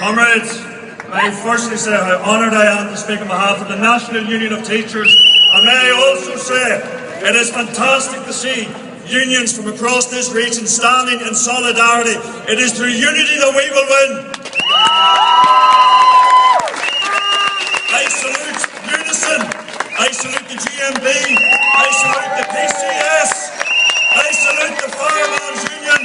Comrades, may I firstly say how honoured I am to speak on behalf of the National Union of Teachers, and may I also say it is fantastic to see unions from across this region standing in solidarity. It is through unity that we will win. I salute Unison, I salute the GMB, I salute the PCS, I salute the Fireman's Union,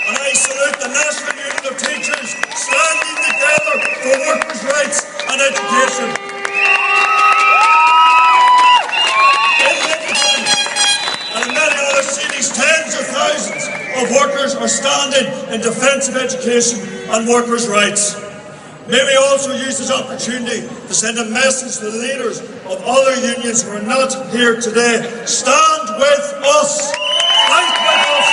and I salute the National Union of Teachers standing together for workers' rights and education. In Livingston and in many other cities, tens of thousands of workers are standing in defence of education and workers' rights. May we also use this opportunity to send a message to the leaders of other unions who are not here today. Stand with us! Fight with us!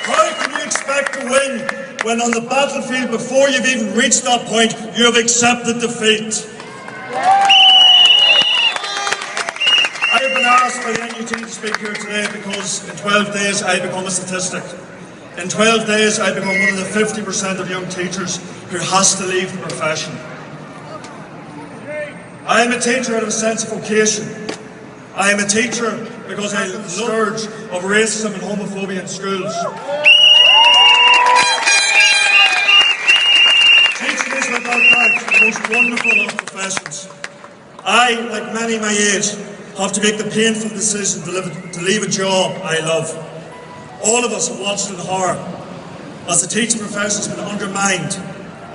How can you expect to win when on the battlefield, before you've even reached that point, you have accepted defeat? I have been asked by the NUT to speak here today because in 12 days I become a statistic. In 12 days I become one of the 50% of young teachers who has to leave the profession. I am a teacher out of a sense of vocation. I am a teacher because I love the scourge of racism and homophobia in schools. Teaching is without doubt the most wonderful of professions. I, like many my age, have to make the painful decision to leave a job I love. All of us have watched in horror as the teaching profession has been undermined,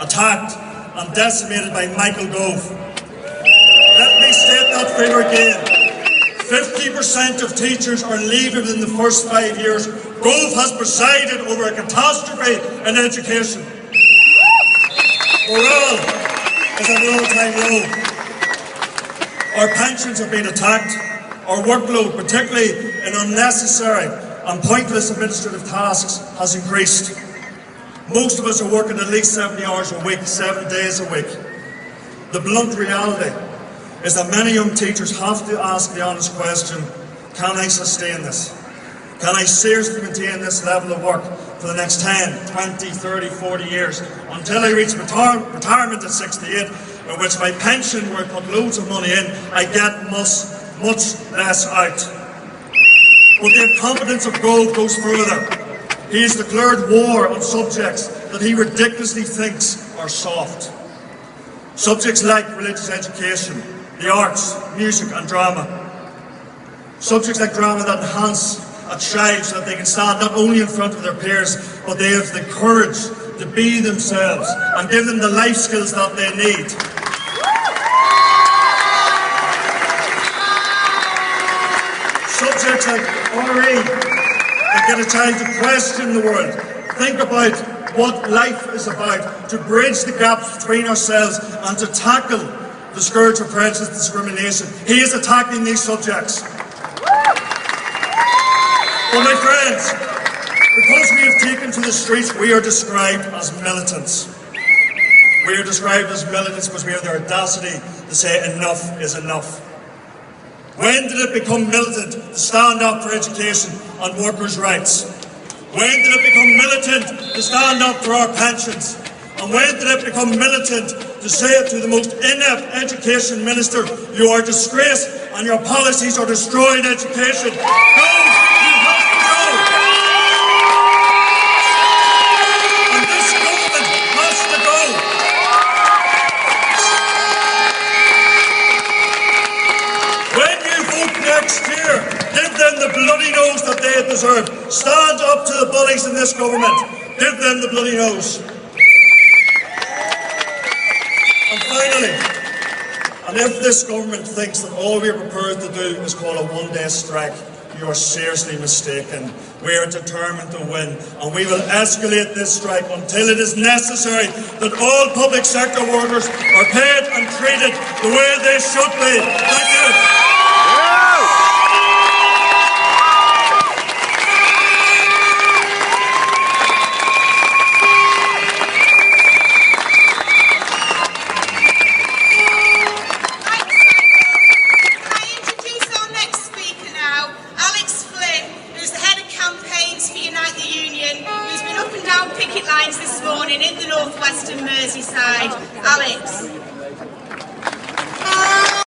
attacked and decimated by Michael Gove. Let me state that figure again. 50% of teachers are leaving within the first 5 years. Gove has presided over a catastrophe in education. Morale is at an all-time low. Our pensions have been attacked. Our workload, particularly in unnecessary and pointless administrative tasks, has increased. Most of us are working at least 70 hours a week, 7 days a week. The blunt reality is that many young teachers have to ask the honest question, can I sustain this? Can I seriously maintain this level of work for the next 10, 20, 30, 40 years until I reach retirement at 68, in which my pension, where I put loads of money in, I get much less out. But the incompetence of Gove goes further. He has declared war on subjects that he ridiculously thinks are soft. Subjects like religious education, the arts, music and drama. Subjects like drama that enhance a child so that they can stand not only in front of their peers, but they have the courage to be themselves and give them the life skills that they need. Subjects like RE that get a child to question the world, think about what life is about, to bridge the gaps between ourselves and to tackle the scourge of prejudice and discrimination. He is attacking these subjects. But my friends, because we have taken to the streets, we are described as militants. We are described as militants because we have the audacity to say enough is enough. When did it become militant to stand up for education and workers' rights? When did it become militant to stand up for our pensions? And when did it become militant to say it to the most inept education minister, you are disgraced and your policies are destroying education? Go! You have to go! And this government has to go! When you vote next year, give them the bloody nose that they deserve. Stand up to the bullies in this government. Give them the bloody nose. And finally, and if this government thinks that all we are prepared to do is call a one-day strike, you are seriously mistaken. We are determined to win, and we will escalate this strike until it is necessary that all public sector workers are paid and treated the way they should be. Thank you. Campaign picket lines this morning in the northwestern Merseyside. Alex.